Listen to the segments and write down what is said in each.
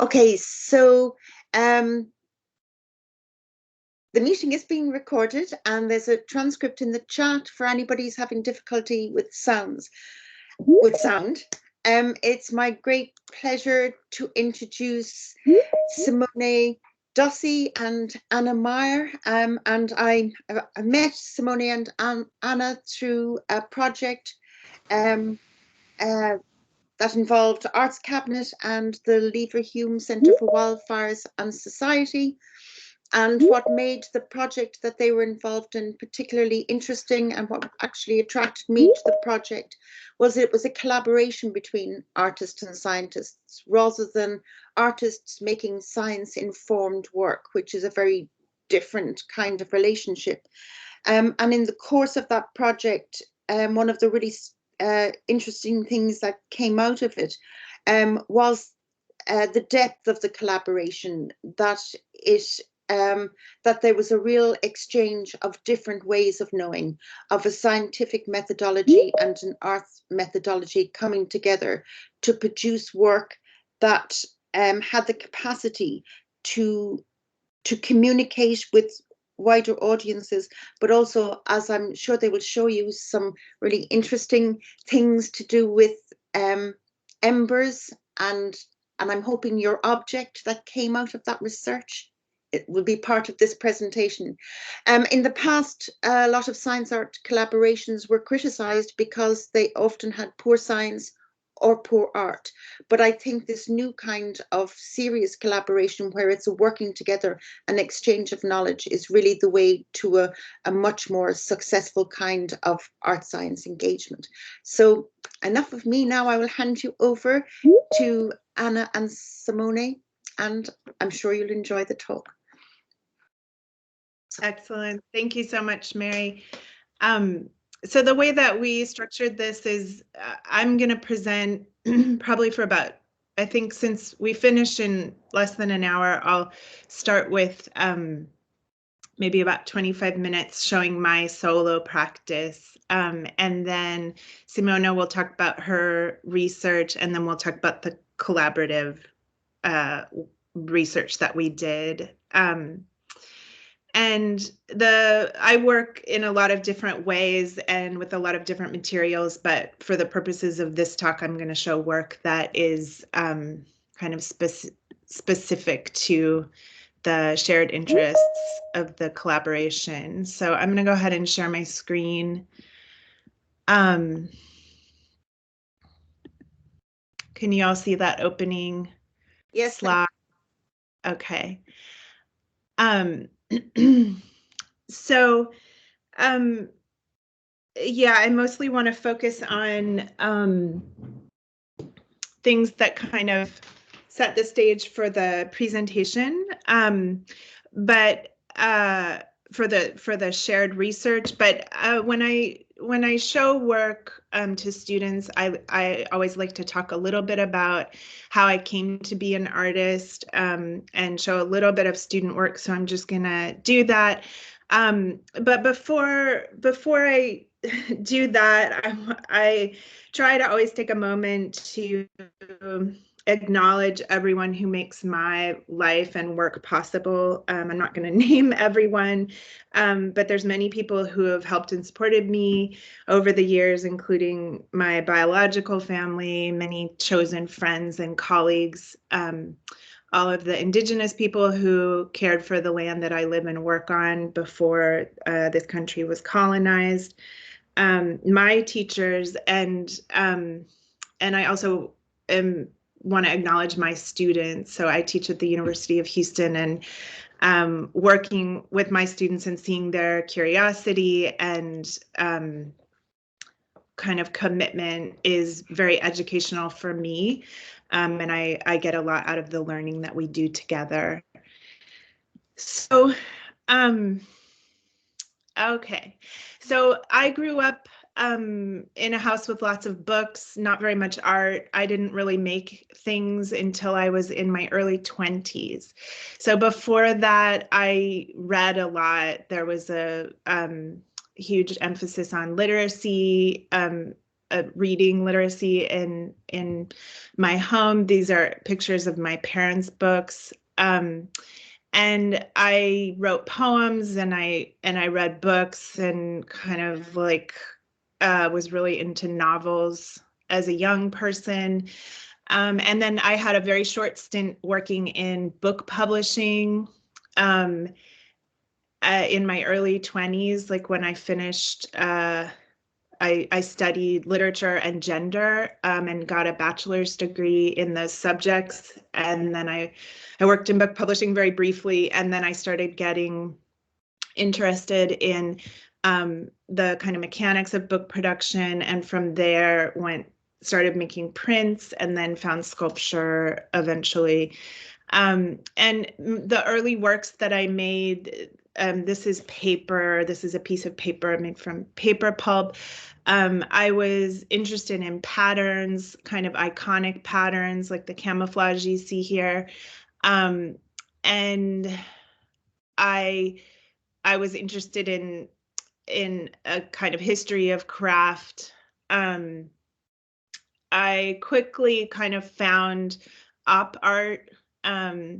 Okay, so um, the meeting is being recorded and there's a transcript in the chat for anybody who's having difficulty with sound. It's my great pleasure to introduce Simona Dossi and Anna Meyer. And I met Simona and Anna through a project that involved Arts Cabinet and the Leverhulme Centre for Wildfires and Society. And what made the project that they were involved in particularly interesting, and what actually attracted me to the project, was it was a collaboration between artists and scientists rather than artists making science-informed work, which is a very different kind of relationship. And in the course of that project, one of the really interesting things that came out of it was the depth of the collaboration, that it that there was a real exchange of different ways of knowing, of a scientific methodology and an arts methodology coming together to produce work that had the capacity to communicate with wider audiences, but also, as I'm sure they will show you, some really interesting things to do with embers, and I'm hoping your object that came out of that research, it will be part of this presentation. In the past, a lot of science art collaborations were criticized because they often had poor science or poor art. But I think this new kind of serious collaboration, where it's a working together, an exchange of knowledge, is really the way to a much more successful kind of art science engagement. So enough of me now. I will hand you over to Anna and Simone, and I'm sure you'll enjoy the talk. Excellent. Thank you so much, Mary. So the way that we structured this is I'm going to present probably for about, I think since we finish in less than an hour, I'll start with maybe about 25 minutes showing my solo practice. And then Simona will talk about her research, and then we'll talk about the collaborative research that we did. And I work in a lot of different ways and with a lot of different materials, but for the purposes of this talk, I'm going to show work that is kind of specific to the shared interests of the collaboration. So I'm going to go ahead and share my screen. Can you all see that opening slide? Okay. So, yeah, I mostly want to focus on things that kind of set the stage for the presentation, but for the shared research. But when I show work to students, I always like to talk a little bit about how I came to be an artist, and show a little bit of student work. So I'm just gonna do that. But before I do that, I try to always take a moment to acknowledge everyone who makes my life and work possible. I'm not going to name everyone, but there's many people who have helped and supported me over the years, including my biological family, many chosen friends and colleagues, all of the Indigenous people who cared for the land that I live and work on before this country was colonized, my teachers, and I also want to acknowledge my students. So I teach at the University of Houston, and working with my students and seeing their curiosity and kind of commitment is very educational for me. And I get a lot out of the learning that we do together. So, okay. So I grew up in a house with lots of books, not very much art. I didn't really make things until I was in my early 20s. So before that, I read a lot. There was a huge emphasis on literacy reading literacy in my home. These are pictures of my parents' books. And I wrote poems and I read books and kind of like was really into novels as a young person. And then I had a very short stint working in book publishing in my early 20s, like when I finished, I studied literature and gender and got a bachelor's degree in those subjects. And then I worked in book publishing very briefly, and then I started getting interested in the kind of mechanics of book production, and from there started making prints and then found sculpture eventually. And the early works that I made, this is paper. This is a piece of paper made from paper pulp. I was interested in patterns, kind of iconic patterns like the camouflage you see here. And I was interested in a kind of history of craft. I quickly kind of found op art.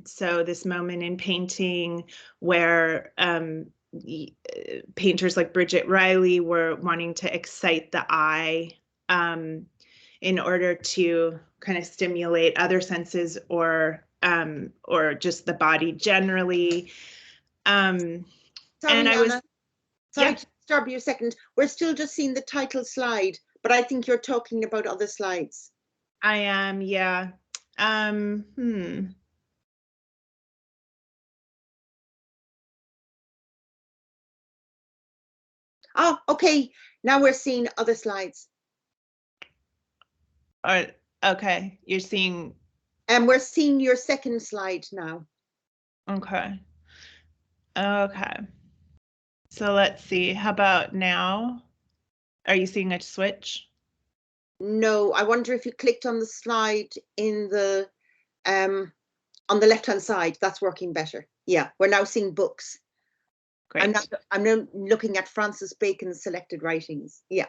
So this moment in painting where painters like Bridget Riley were wanting to excite the eye in order to kind of stimulate other senses or just the body generally. Sorry, and I was, Lana. Sorry yeah. to disturb you a second. We're still just seeing the title slide, but I think you're talking about other slides. I am, yeah. Oh, okay. Now we're seeing other slides. Okay, you're seeing. And we're seeing your second slide now. Okay. Okay. So let's see. How about now? Are you seeing a switch? No, I wonder if you clicked on the slide in the on the left-hand side. That's working better. Yeah, we're now seeing books. Great. I'm now looking at Francis Bacon's selected writings. Yeah.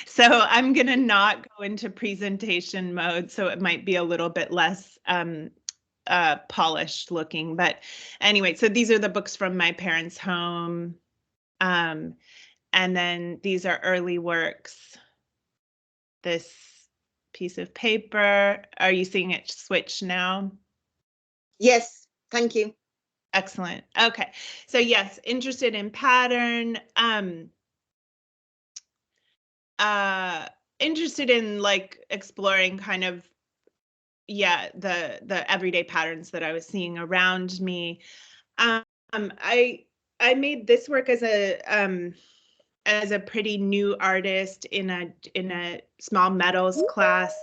So I'm going to not go into presentation mode, so it might be a little bit less polished looking. But anyway, so these are the books from my parents' home. And then these are early works. This piece of paper. Are you seeing it switch now? Yes, thank you. Excellent. Okay. So yes, interested in pattern. Interested in like exploring kind of, yeah, the everyday patterns that I was seeing around me. I made this work as a pretty new artist in a small metals class,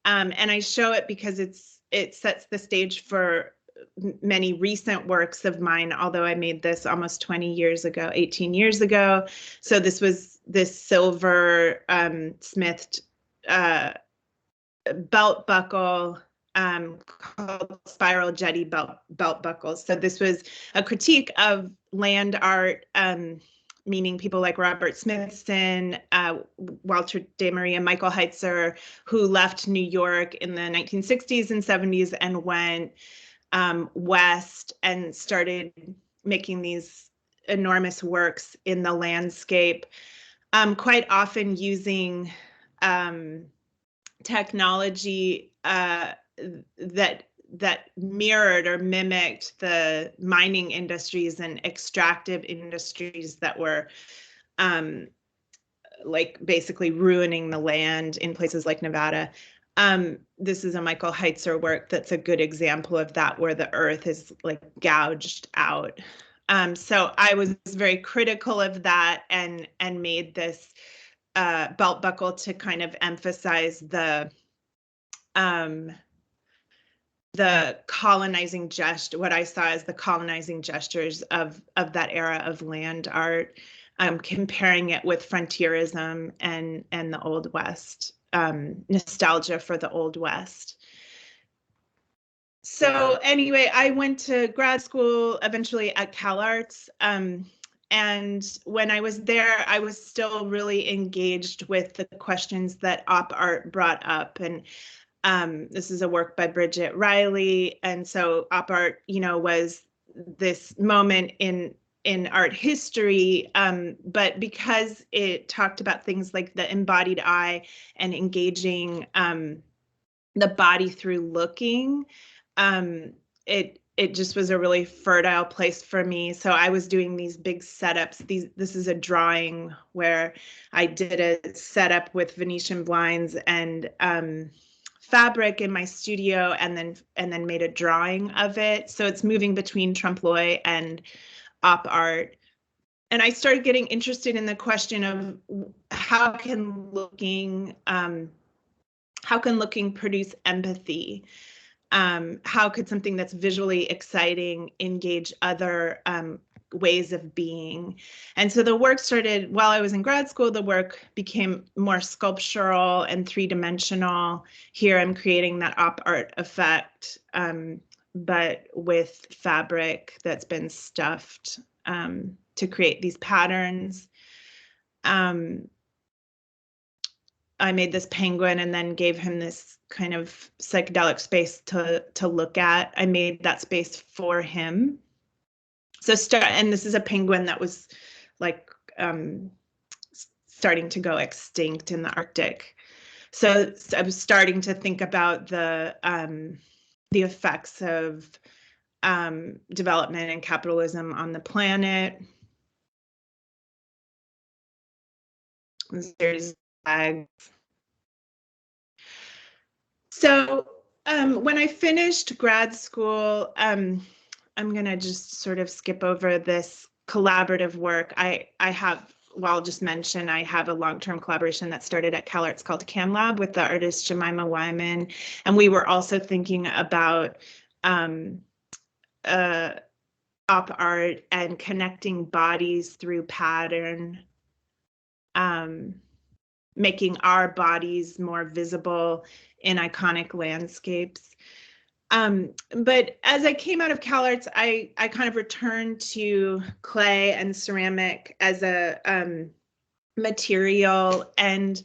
and I show it because it sets the stage for many recent works of mine, although I made this almost 20 years ago, 18 years ago. So this was this silver smithed belt buckle called Spiral Jetty belt buckles. So this was a critique of land art, meaning people like Robert Smithson, Walter de Maria, Michael Heitzer, who left New York in the 1960s and 70s and went west and started making these enormous works in the landscape, quite often using technology that mirrored or mimicked the mining industries and extractive industries that were like basically ruining the land in places like Nevada. This is a Michael Heitzer work that's a good example of that, where the earth is like gouged out. So I was very critical of that and made this belt buckle to kind of emphasize the colonizing gesture, what I saw as the colonizing gestures of that era of land art, comparing it with frontierism and the Old West, nostalgia for the Old West. So anyway, I went to grad school eventually at CalArts, and when I was there, I was still really engaged with the questions that op art brought up. And this is a work by Bridget Riley. And so op art, was this moment in art history, but because it talked about things like the embodied eye and engaging the body through looking, it just was a really fertile place for me. So I was doing these big setups. This is a drawing where I did a setup with Venetian blinds and fabric in my studio, and then made a drawing of it. So it's moving between trompe l'oeil and op art. And I started getting interested in the question of how can looking produce empathy? How could something that's visually exciting engage other ways of being? And so the work started while I was in grad school. The work became more sculptural and three-dimensional. Here I'm creating that op art effect, but with fabric that's been stuffed to create these patterns. I made this penguin and then gave him this kind of psychedelic space to look at. I made that space for him. So and this is a penguin that was like starting to go extinct in the Arctic. So I was starting to think about the effects of development and capitalism on the planet. There's flags. So when I finished grad school, I'm going to just sort of skip over this collaborative work. I'll just mention, I have a long-term collaboration that started at CalArts called CamLab with the artist Jemima Wyman. And we were also thinking about op art and connecting bodies through pattern, making our bodies more visible in iconic landscapes. But as I came out of CalArts, I kind of returned to clay and ceramic as a material, and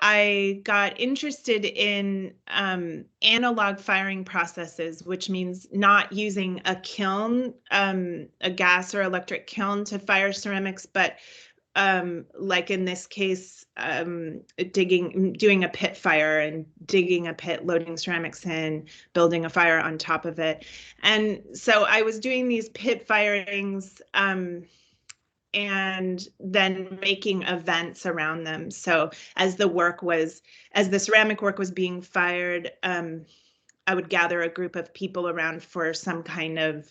I got interested in analog firing processes, which means not using a kiln, a gas or electric kiln to fire ceramics, but like in this case, doing a pit fire and digging a pit, loading ceramics in, building a fire on top of it. And so I was doing these pit firings and then making events around them. So as the ceramic work was being fired, I would gather a group of people around for some kind of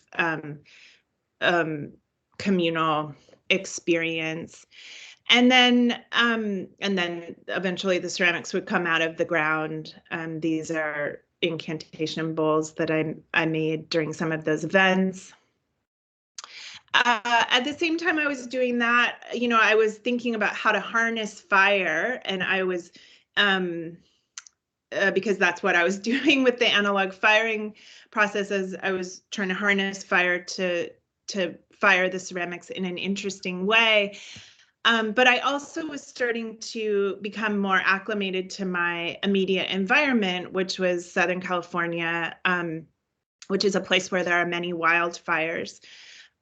communal experience. And then eventually the ceramics would come out of the ground. These are incantation bowls that I made during some of those events. At the same time I was doing that, I was thinking about how to harness fire, and I was because that's what I was doing with the analog firing processes. I was trying to harness fire to fire the ceramics in an interesting way. But I also was starting to become more acclimated to my immediate environment, which was Southern California, which is a place where there are many wildfires.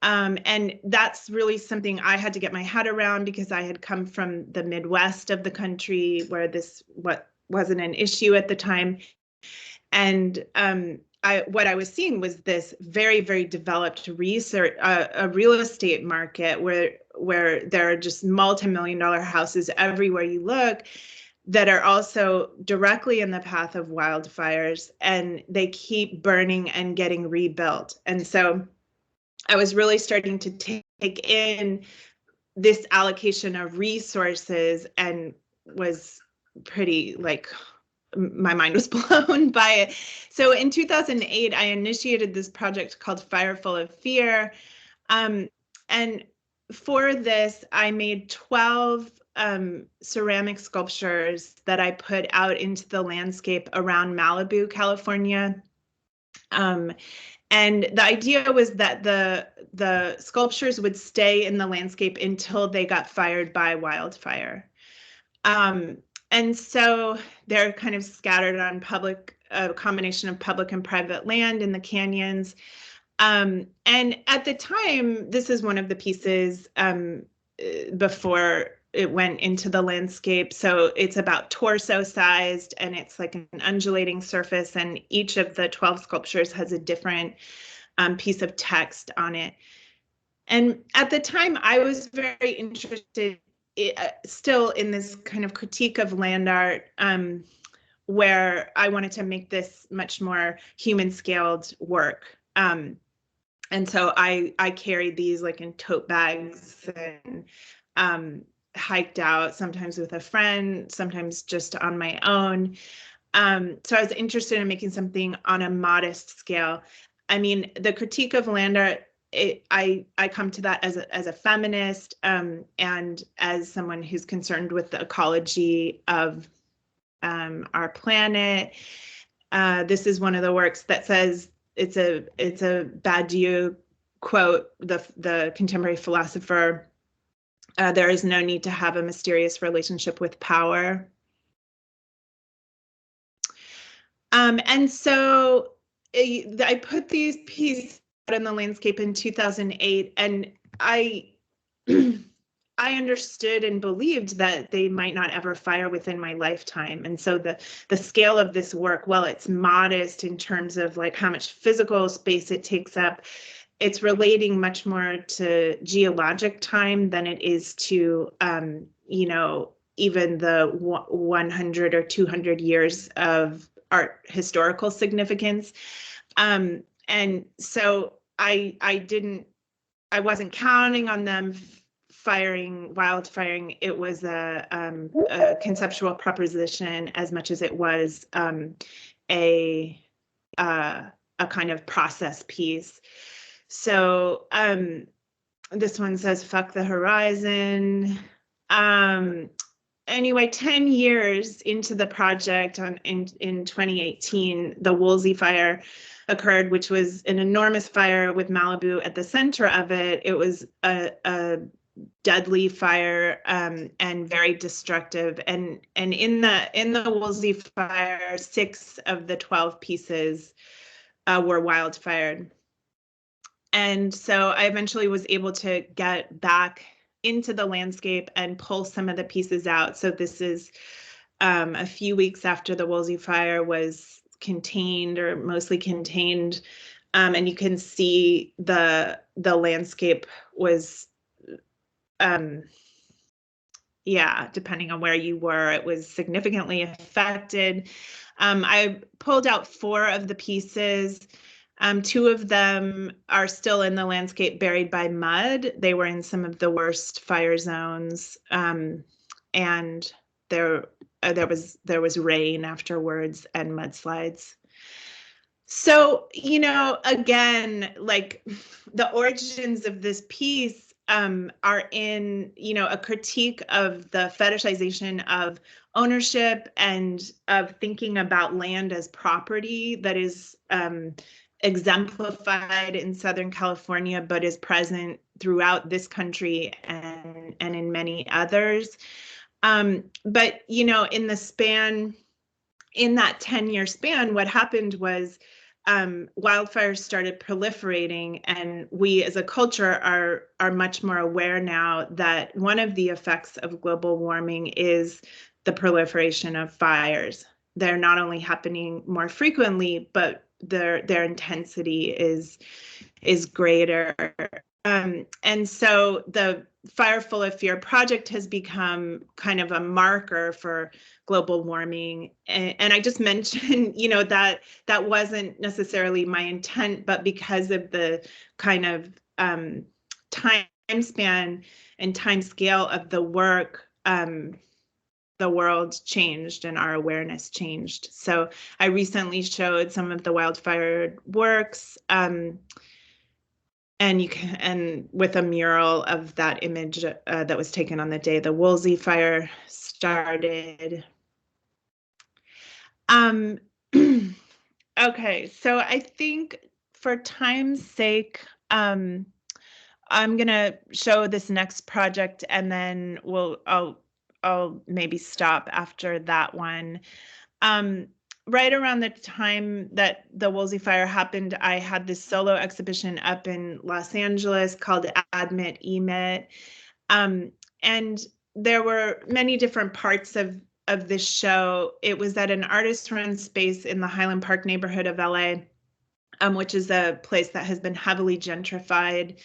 And that's really something I had to get my head around, because I had come from the Midwest of the country where this wasn't an issue at the time. And what I was seeing was this very, very developed a real estate market where there are just multi-million-dollar houses everywhere you look that are also directly in the path of wildfires, and they keep burning and getting rebuilt. And so I was really starting to take in this allocation of resources, and was pretty my mind was blown by it. So in 2008, I initiated this project called Fire Full of Fear. And for this, I made 12 ceramic sculptures that I put out into the landscape around Malibu, California. And the idea was that the sculptures would stay in the landscape until they got fired by wildfire. And so they're kind of scattered on a combination of public and private land in the canyons. And at the time, this is one of the pieces before it went into the landscape. So it's about torso sized, and it's like an undulating surface, and each of the 12 sculptures has a different piece of text on it. And at the time, I was very interested still in this kind of critique of land art, where I wanted to make this much more human scaled work. And so I carried these like in tote bags and hiked out, sometimes with a friend, sometimes just on my own. So I was interested in making something on a modest scale. I mean, the critique of land art, I come to that as a feminist, and as someone who's concerned with the ecology of our planet. This is one of the works that says, it's a Badiou quote, the contemporary philosopher. There is no need to have a mysterious relationship with power. And so I put these pieces out in the landscape in 2008, and I understood and believed that they might not ever fire within my lifetime. And so the scale of this work, while it's modest in terms of like how much physical space it takes up, it's relating much more to geologic time than it is to, even the 100 or 200 years of art historical significance. And so I wasn't counting on them wildfiring. It was a conceptual proposition as much as it was a kind of process piece. So this one says, "Fuck the horizon." Anyway, 10 years into the project, in 2018, the Woolsey fire occurred, which was an enormous fire with Malibu at the center of it. It was a deadly fire, and very destructive. And in the Woolsey fire, 6 of the 12 pieces were wildfired. And so I eventually was able to get back into the landscape and pull some of the pieces out. So this is a few weeks after the Woolsey fire was contained, or mostly contained, and you can see the landscape was, depending on where you were, it was significantly affected. I pulled out 4 of the pieces. 2 of them are still in the landscape, buried by mud. They were in some of the worst fire zones, and there was rain afterwards and mudslides. So, again, like the origins of this piece are in, a critique of the fetishization of ownership and of thinking about land as property that is exemplified in Southern California, but is present throughout this country and in many others. But, in that 10-year span, what happened was wildfires started proliferating, and we as a culture are much more aware now that one of the effects of global warming is the proliferation of fires. They're not only happening more frequently, but their intensity is greater. And so the Fire Full of Fear project has become kind of a marker for global warming. And I just mentioned, that wasn't necessarily my intent, but because of the kind of time span and time scale of the work, the world changed and our awareness changed. So I recently showed some of the wildfire works, and with a mural of that image that was taken on the day the Woolsey fire started. Okay, so I think for time's sake, I'm gonna show this next project, and then I'll maybe stop after that one. Right around the time that the Woolsey fire happened, I had this solo exhibition up in Los Angeles called Admit Emit. And there were many different parts of this show. It was at an artist-run space in the Highland Park neighborhood of LA, which is a place that has been heavily gentrified,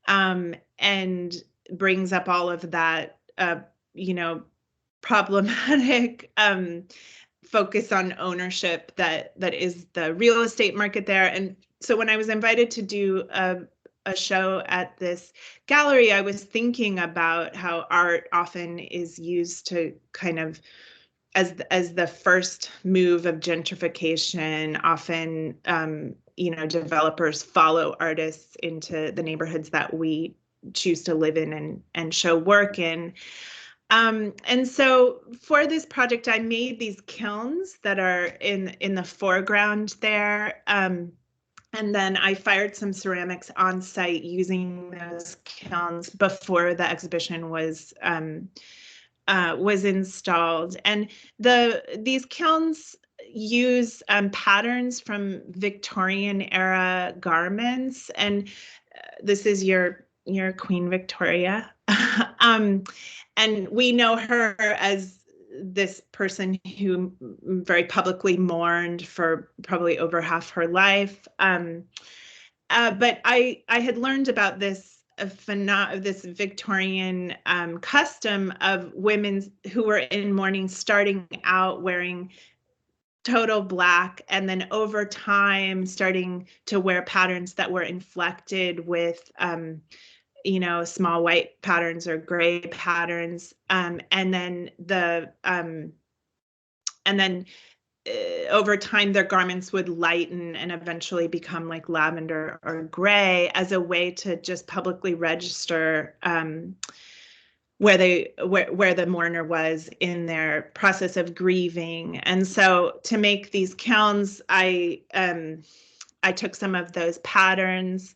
and brings up all of that, problematic focus on ownership that is the real estate market there. And so when I was invited to do a show at this gallery, I was thinking about how art often is used to kind of as the first move of gentrification. Often, developers follow artists into the neighborhoods that we choose to live in and show work in. And so for this project, I made these kilns that are in the foreground there. And then I fired some ceramics on site using those kilns before the exhibition was installed. And these kilns use patterns from Victorian era garments, and this is your Queen Victoria. And we know her as this person who very publicly mourned for probably over half her life. But I had learned about this Victorian custom of women who were in mourning starting out wearing total black, and then over time starting to wear patterns that were inflected with small white patterns or gray patterns, and then over time their garments would lighten and eventually become like lavender or gray as a way to just publicly register where the mourner was in their process of grieving. And so to make these kilns, I took some of those patterns.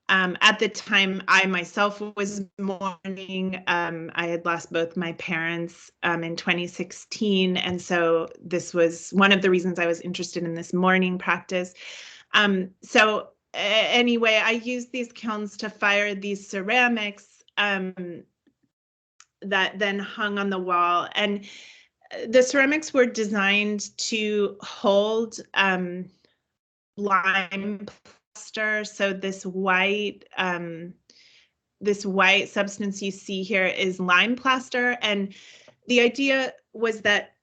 At the time, I myself was mourning. I had lost both my parents in 2016. And so this was one of the reasons I was interested in this mourning practice. Anyway, I used these kilns to fire these ceramics that then hung on the wall. And the ceramics were designed to hold lime plaster. So this white substance you see here is lime plaster. And the idea was that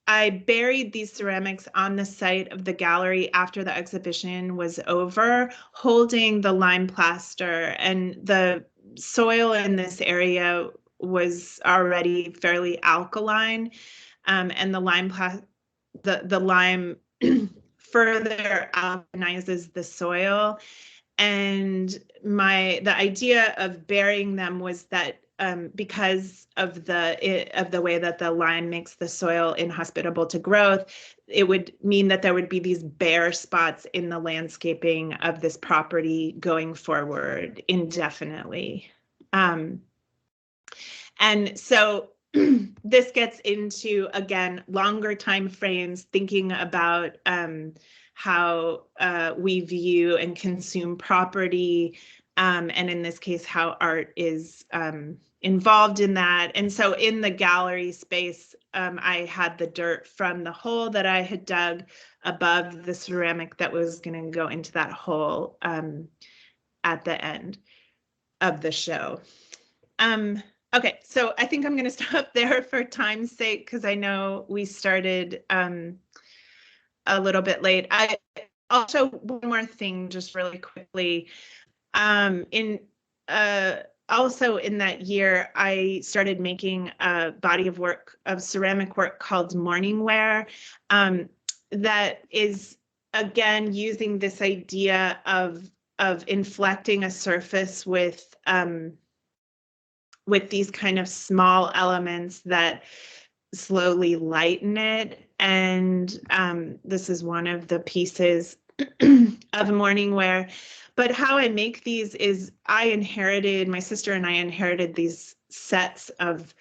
I buried these ceramics on the site of the gallery after the exhibition was over, holding the lime plaster. And the soil in this area was already fairly alkaline, and the lime further alkalizes the soil. And the idea of burying them was that because of the way that the lime makes the soil inhospitable to growth, it would mean that there would be these bare spots in the landscaping of this property going forward indefinitely. And so this gets into, again, longer time frames, thinking about how we view and consume property, and in this case, how art is involved in that. And so in the gallery space, I had the dirt from the hole that I had dug above the ceramic that was going to go into that hole at the end of the show. Okay, so I think I'm going to stop there for time's sake, because I know we started a little bit late. I also, one more thing, just really quickly. Also in that year, I started making a body of work, of ceramic work called Morning Wear, that is, again, using this idea of inflecting a surface with these kind of small elements that slowly lighten it. And this is one of the pieces morning wear. But how I make these is my sister and I inherited these sets of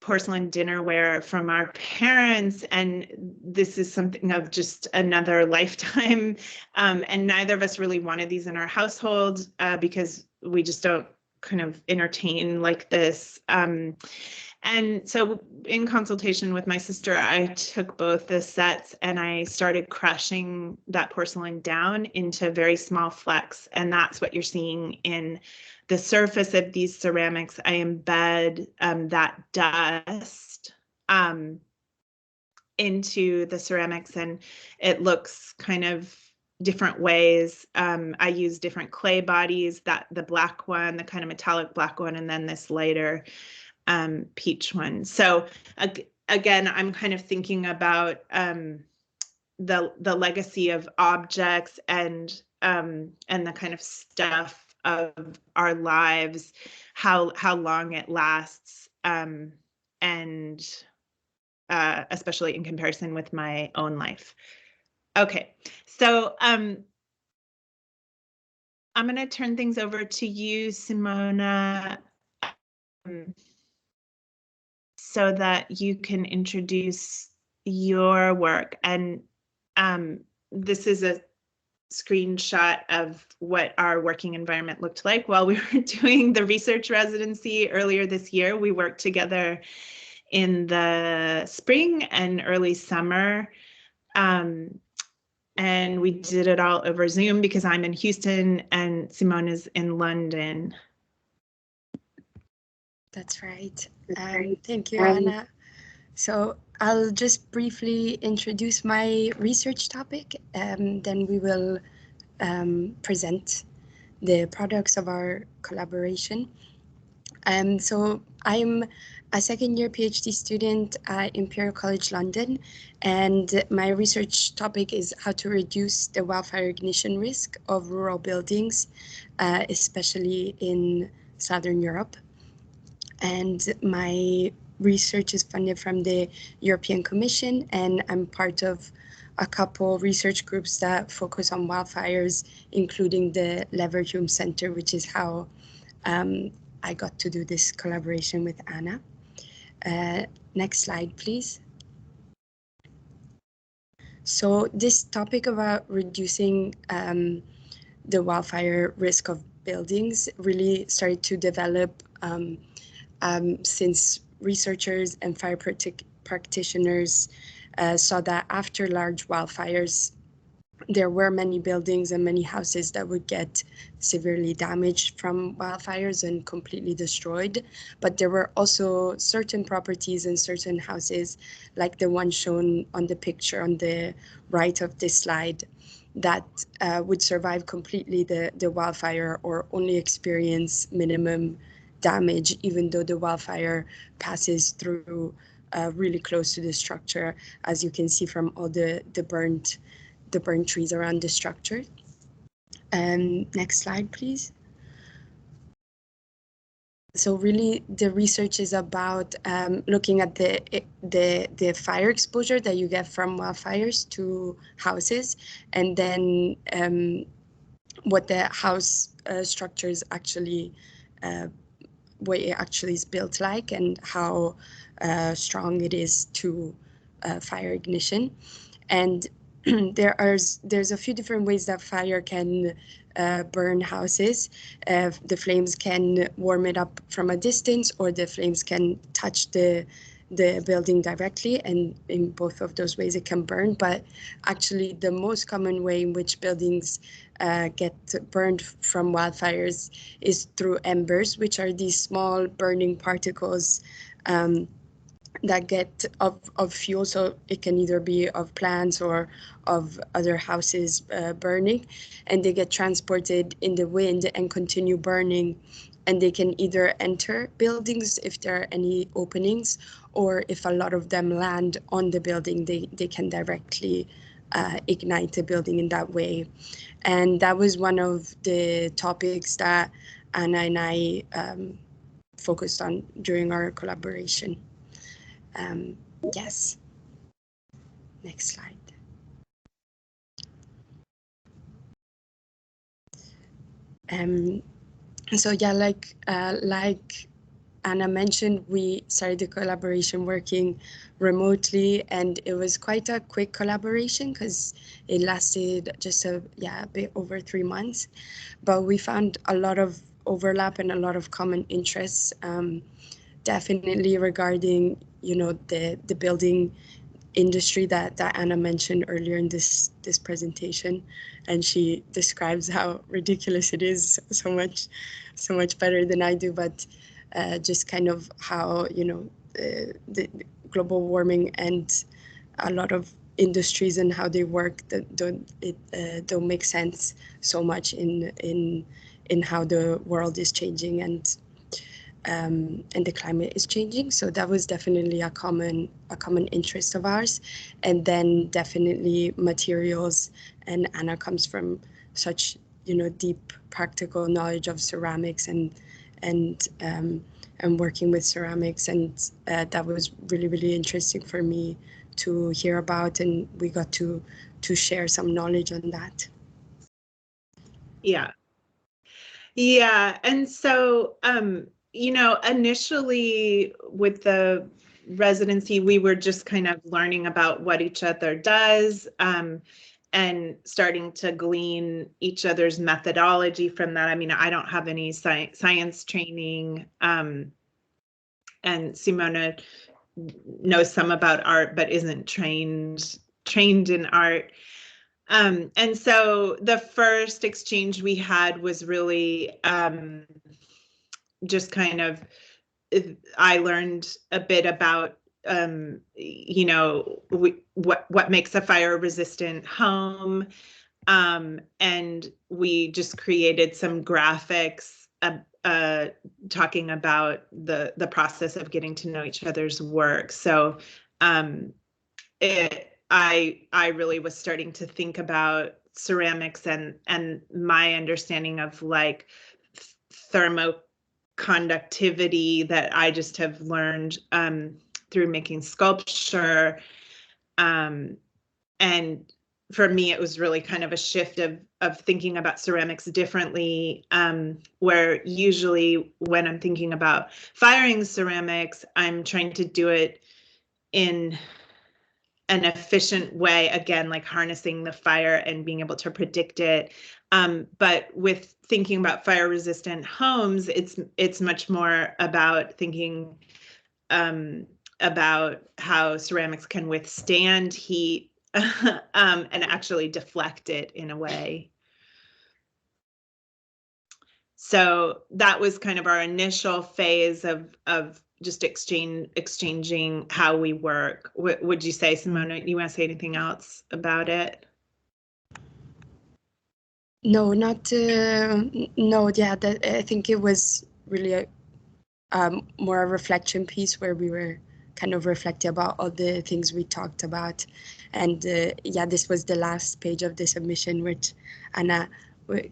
porcelain dinnerware from our parents, and this is something of just another lifetime. And neither of us really wanted these in our household because we just don't kind of entertain like this. And so in consultation with my sister, I took both the sets and I started crushing that porcelain down into very small flecks. And that's what you're seeing in the surface of these ceramics. I embed that dust into the ceramics, and it looks kind of different ways. I use different clay bodies, the black one, the kind of metallic black one, and then this lighter peach one. So again, I'm kind of thinking about the legacy of objects and the kind of stuff of our lives, how long it lasts, and especially in comparison with my own life. Okay, so I'm going to turn things over to you, Simona, so that you can introduce your work. And this is a screenshot of what our working environment looked like while we were doing the research residency earlier this year. We worked together in the spring and early summer. And we did it all over Zoom because I'm in Houston and Simona's in London. That's right. Thank you, Anna. So I'll just briefly introduce my research topic, then we will present the products of our collaboration. So I'm a second-year PhD student at Imperial College London, and my research topic is how to reduce the wildfire ignition risk of rural buildings, especially in Southern Europe. And my research is funded from the European Commission, and I'm part of a couple research groups that focus on wildfires, including the Leverhulme Center, which is how I got to do this collaboration with Anna. Next slide, please. So this topic about reducing the wildfire risk of buildings really started to develop since researchers and fire practitioners saw that after large wildfires, there were many buildings and many houses that would get severely damaged from wildfires and completely destroyed. But there were also certain properties and certain houses, like the one shown on the picture on the right of this slide, that would survive completely the wildfire or only experience minimum damage, even though the wildfire passes through really close to the structure, as you can see from all the burnt trees around the structure. Next slide, please. So really, the research is about looking at the fire exposure that you get from wildfires to houses, and then what the house structures actually, what it actually is built like, and how strong it is to fire ignition. And there's a few different ways that fire can burn houses. The flames can warm it up from a distance, or the flames can touch the building directly, and in both of those ways it can burn. But actually the most common way in which buildings get burned from wildfires is through embers, which are these small burning particles that get of fuel. So it can either be of plants or of other houses burning, and they get transported in the wind and continue burning. And they can either enter buildings if there are any openings, or if a lot of them land on the building, they can directly ignite the building in that way. And that was one of the topics that Anna and I focused on during our collaboration. Yes. Next slide. So yeah, like Anna mentioned, we started the collaboration working remotely, and it was quite a quick collaboration because it lasted just a bit over 3 months. But we found a lot of overlap and a lot of common interests, definitely regarding the building industry that Anna mentioned earlier in this presentation, and she describes how ridiculous it is so much better than I do. But just kind of how the global warming and a lot of industries and how they work that don't make sense so much in how the world is changing and the climate is changing. So that was definitely a common interest of ours. And then definitely materials, and Anna comes from such deep practical knowledge of ceramics and working with ceramics, and that was really interesting for me to hear about, and we got to share some knowledge on that. Yeah, and so initially with the residency, we were just kind of learning about what each other does, and starting to glean each other's methodology from that. I mean, I don't have any science training, and Simona knows some about art but isn't trained in art. And so the first exchange we had was really just kind of, I learned a bit about what makes a fire resistant home, and we just created some graphics talking about the process of getting to know each other's work. So I really was starting to think about ceramics and my understanding of like thermoconductivity that I just have learned through making sculpture. And for me, it was really kind of a shift of thinking about ceramics differently, where usually when I'm thinking about firing ceramics, I'm trying to do it in an efficient way, again, like harnessing the fire and being able to predict it. But with thinking about fire resistant homes, it's much more about thinking about how ceramics can withstand heat and actually deflect it in a way. So that was kind of our initial phase of just exchanging how we work. What would you say, Simona? You want to say anything else about it? No, not no. Yeah, I think it was really a more a reflection piece where we were kind of reflecting about all the things we talked about, and yeah, this was the last page of the submission, which Anna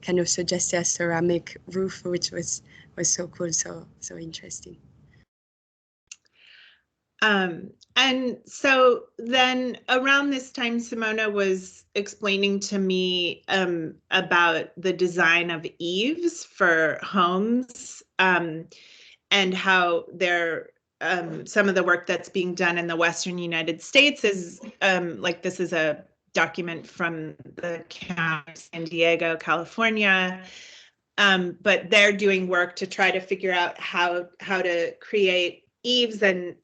kind of suggested a ceramic roof, which was so cool, so interesting. And so then around this time, Simona was explaining to me about the design of eaves for homes, and how they're some of the work that's being done in the Western United States is like, this is a document from the county of San Diego, California. But they're doing work to try to figure out how to create eaves and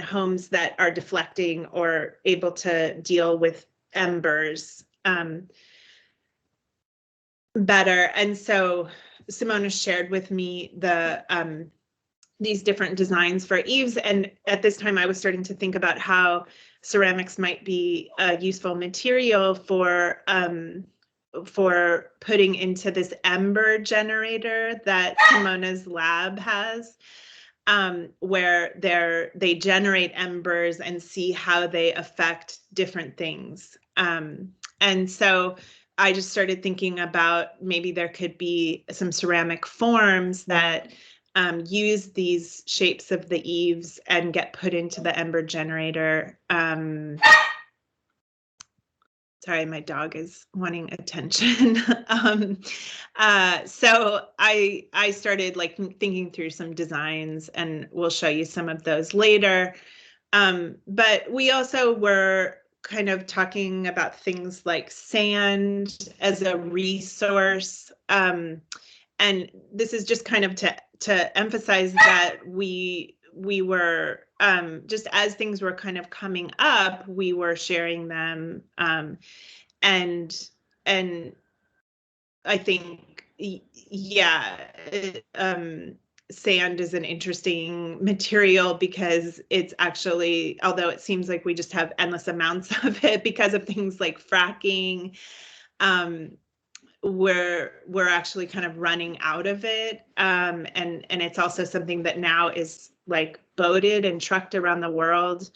homes that are deflecting or able to deal with embers better. And so Simona shared with me these different designs for eaves. And at this time, I was starting to think about how ceramics might be a useful material for putting into this ember generator that Simona's lab has. Where they generate embers and see how they affect different things. And so I just started thinking about maybe there could be some ceramic forms that use these shapes of the eaves and get put into the ember generator. Sorry, my dog is wanting attention. So I started like thinking through some designs, and we'll show you some of those later. But we also were kind of talking about things like sand as a resource. And this is just kind of to emphasize that we were just as things were kind of coming up, we were sharing them. And I think, yeah, sand is an interesting material because it's actually, although it seems like we just have endless amounts of it because of things like fracking, we're actually kind of running out of it. And it's also something that now is like boated and trucked around the world.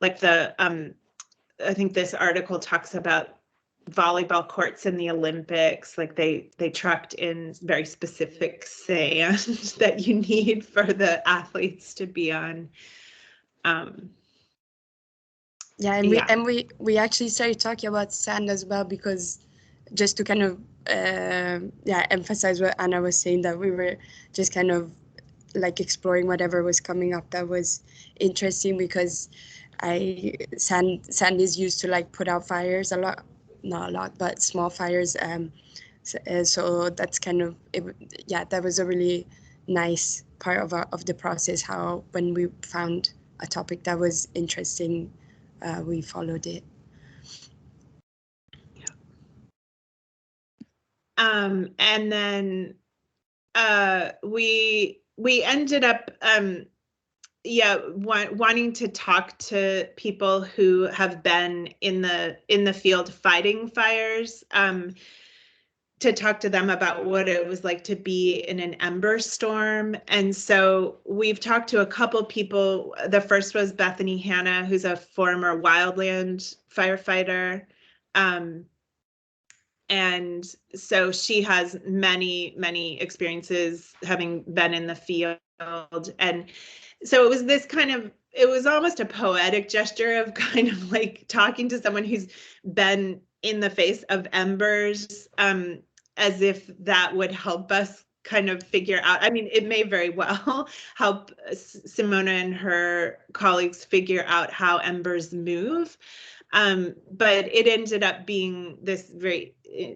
Like I think this article talks about volleyball courts in the Olympics, like they trucked in very specific sand that you need for the athletes to be on. Yeah, and we actually started talking about sand as well, because just to kind of emphasize what Anna was saying, that we were just kind of like exploring whatever was coming up that was interesting, because sand is used to like put out fires a lot, not a lot, but small fires. So that's kind of it. Yeah, that was a really nice part of the process. How when we found a topic that was interesting, we followed it. And then we ended up wanting to talk to people who have been in the field fighting fires, to talk to them about what it was like to be in an ember storm. And so we've talked to a couple people. The first was Bethany Hanna, who's a former wildland firefighter. And so she has many experiences having been in the field. And so it was this kind of, it was almost a poetic gesture of kind of like talking to someone who's been in the face of embers, as if that would help us kind of figure out. I mean, it may very well help Simona and her colleagues figure out how embers move. But it ended up being this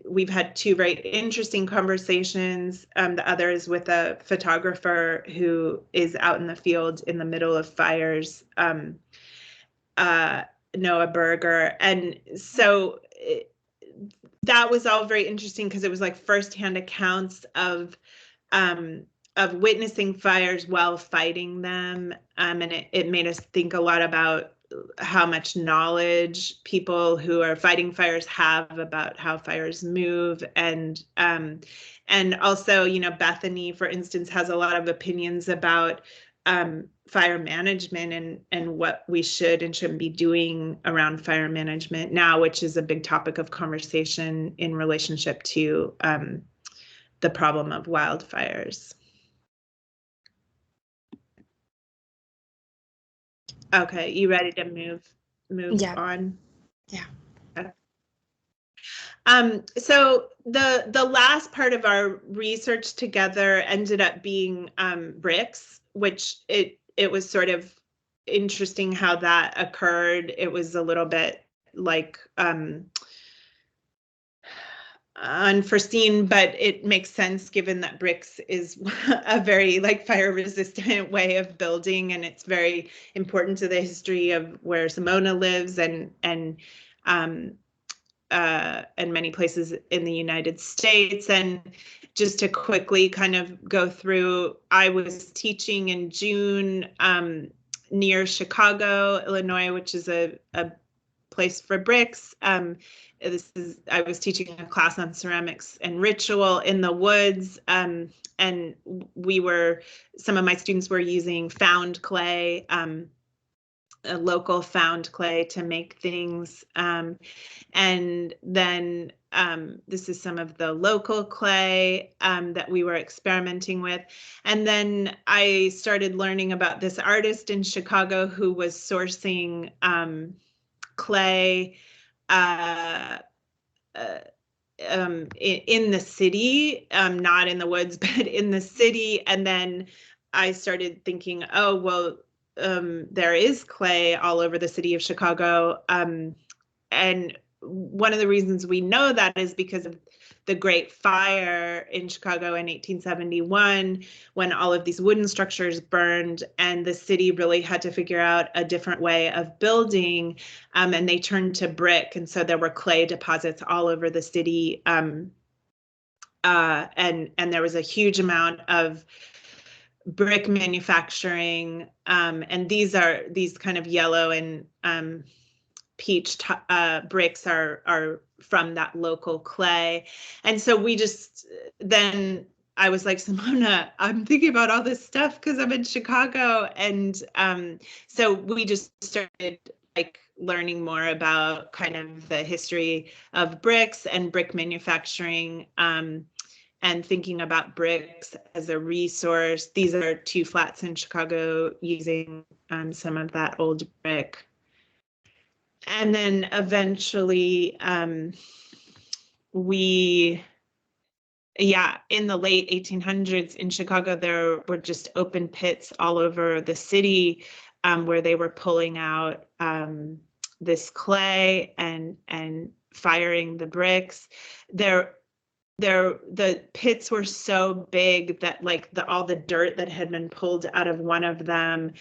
we've had two very interesting conversations. The other is with a photographer who is out in the field in the middle of fires, Noah Berger. And so that was all very interesting because it was like firsthand accounts of witnessing fires while fighting them. And it made us think a lot about how much knowledge people who are fighting fires have about how fires move. And also, you know, Bethany, for instance, has a lot of opinions about fire management and what we should and shouldn't be doing around fire management now, which is a big topic of conversation in relationship to the problem of wildfires. Okay, you ready to move on? Yeah. Okay. So the last part of our research together ended up being bricks, which it was sort of interesting how that occurred. It was a little bit like unforeseen, but it makes sense given that bricks is a very like fire resistant way of building, and it's very important to the history of where Simona lives and many places in the United States. And just to quickly kind of go through, I was teaching in June near Chicago, Illinois, which is a place for bricks. I was teaching a class on ceramics and ritual in the woods, and some of my students were using found clay, a local found clay to make things. And then this is some of the local clay that we were experimenting with. And then I started learning about this artist in Chicago who was sourcing clay in the city, not in the woods, but in the city. And then I started thinking, oh, well, there is clay all over the city of Chicago. And one of the reasons we know that is because of the Great Fire in Chicago in 1871, when all of these wooden structures burned, and the city really had to figure out a different way of building, and they turned to brick. And so there were clay deposits all over the city, and there was a huge amount of brick manufacturing, and these kind of yellow and peach bricks are from that local clay. And so then I was like, Simona, I'm thinking about all this stuff because I'm in Chicago. And so we just started like learning more about kind of the history of bricks and brick manufacturing, and thinking about bricks as a resource. These are 2 flats in Chicago using some of that old brick. And then eventually in the late 1800s in Chicago, there were just open pits all over the city, where they were pulling out this clay and firing the bricks. The pits were so big that like all the dirt that had been pulled out of one of them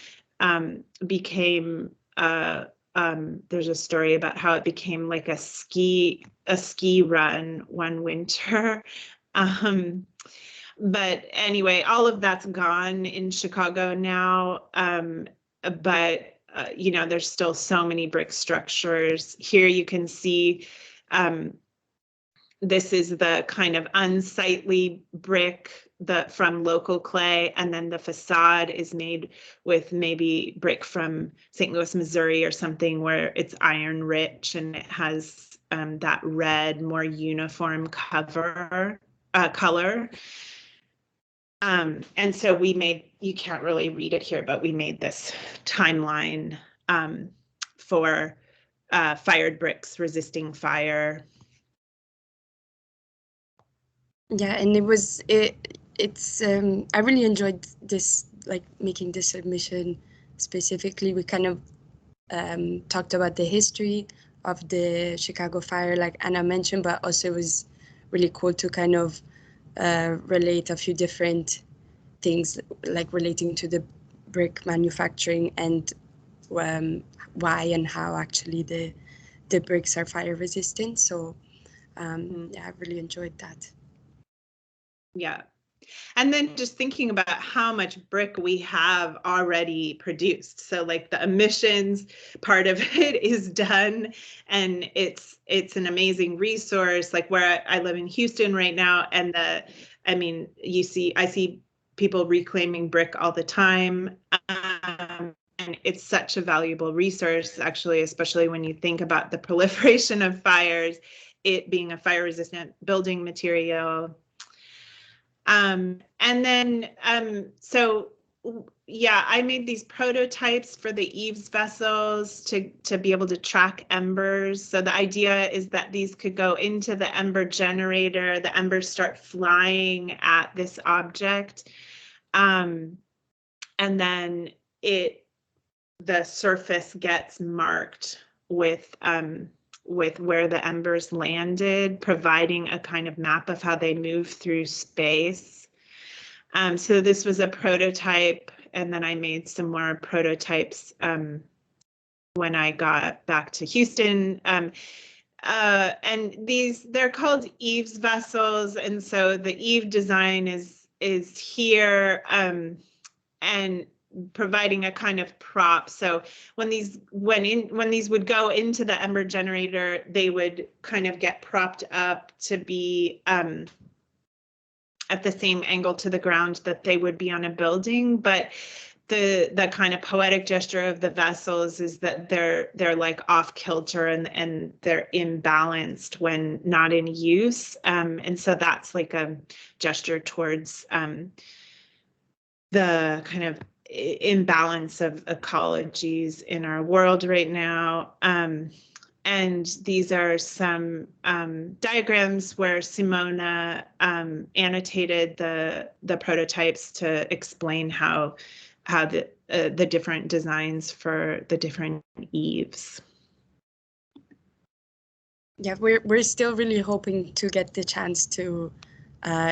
became there's a story about how it became like a ski run one winter. But anyway, all of that's gone in Chicago now. But there's still so many brick structures. Here you can see this is the kind of unsightly brick from local clay, and then the facade is made with maybe brick from St. Louis, Missouri or something, where it's iron rich and it has that red, more uniform color. And so you can't really read it here, but we made this timeline for fired bricks resisting fire. Yeah, and it's I really enjoyed this, like making this submission specifically. We kind of talked about the history of the Chicago fire, like Anna mentioned, but also it was really cool to kind of relate a few different things, like relating to the brick manufacturing and why and how actually the bricks are fire resistant. So yeah, I really enjoyed that. Yeah. And then just thinking about how much brick we have already produced. So like the emissions part of it is done, and it's an amazing resource. Like where I live in Houston right now, and I see people reclaiming brick all the time. And it's such a valuable resource, actually, especially when you think about the proliferation of fires, it being a fire resistant building material. And then, so yeah, I made these prototypes for the eaves vessels to be able to track embers. So the idea is that these could go into the ember generator, the embers start flying at this object, and then the surface gets marked with where the embers landed, providing a kind of map of how they move through space. So this was a prototype, and then I made some more prototypes when I got back to Houston. And they're called eaves vessels, and so the eave design is here, and providing a kind of prop. So when these would go into the ember generator, they would kind of get propped up to be at the same angle to the ground that they would be on a building. But the kind of poetic gesture of the vessels is that they're like off kilter and they're imbalanced when not in use. And so that's like a gesture towards the kind of imbalance of ecologies in our world right now. And and these are some diagrams where Simona annotated the prototypes to explain how the different designs for the different eaves. Yeah, we're still really hoping to get the chance to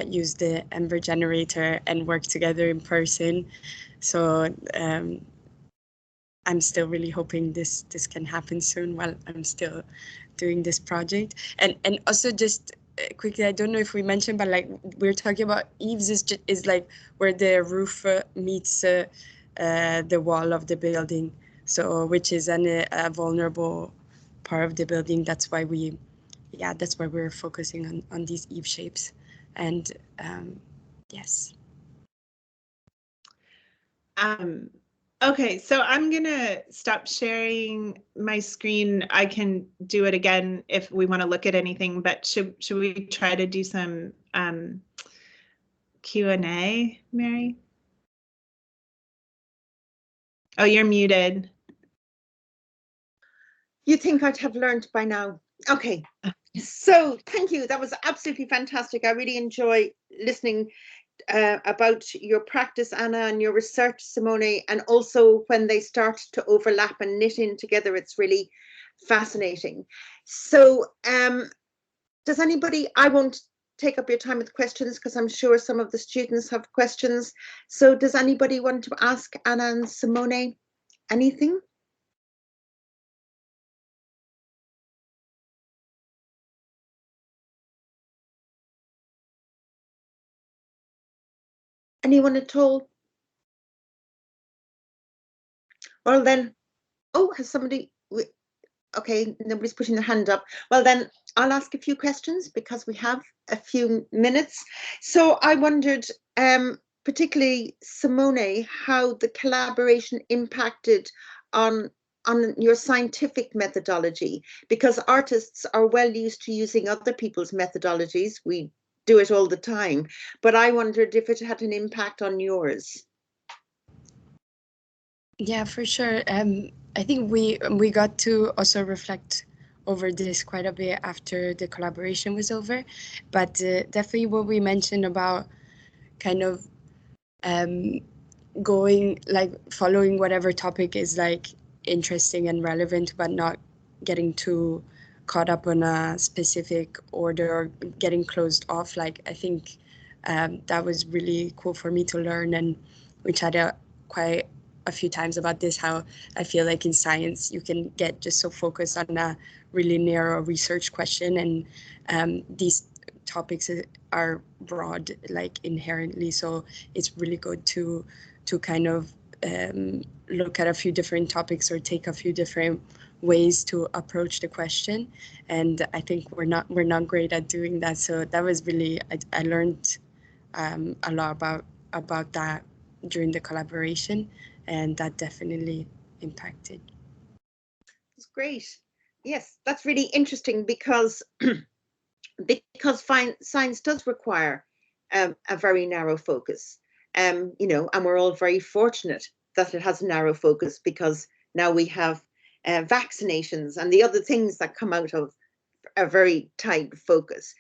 use the Ember generator and work together in person. So I'm still really hoping this can happen soon while I'm still doing this project. And also just quickly, I don't know if we mentioned, but like we're talking about eaves is like where the roof meets the wall of the building. So which is a vulnerable part of the building. That's why we're focusing on these eave shapes. And yes. Okay, so I'm gonna stop sharing my screen. I can do it again if we want to look at anything, but should we try to do some Q&A, Mary? Oh, you're muted. You think I'd have learned by now? Okay, so thank you. That was absolutely fantastic. I really enjoy listening about your practice, Anna, and your research, Simone, and also when they start to overlap and knit in together, it's really fascinating. So does anybody, I won't take up your time with questions because I'm sure some of the students have questions. So does anybody want to ask Anna and Simone anything? Anyone at all? Well then, oh, has somebody, okay, nobody's putting their hand up. Well then, I'll ask a few questions because we have a few minutes. So I wondered, particularly Simone, how the collaboration impacted on your scientific methodology, because artists are well used to using other people's methodologies. We do it all the time, but I wondered if it had an impact on yours. Yeah, for sure. I think we got to also reflect over this quite a bit after the collaboration was over, but definitely what we mentioned about kind of going, like, following whatever topic is like interesting and relevant, but not getting too caught up on a specific order or getting closed off. Like, I think that was really cool for me to learn, and we chatted quite a few times about this, how I feel like in science you can get just so focused on a really narrow research question, and these topics are broad, like, inherently. So it's really good to kind of look at a few different topics or take a few different ways to approach the question. And I think we're not great at doing that. So that was really, I learned a lot about that during the collaboration, and that definitely impacted. That's great. Yes, that's really interesting because science does require a very narrow focus. You know, and we're all very fortunate that it has a narrow focus, because now we have vaccinations and the other things that come out of a very tight focus,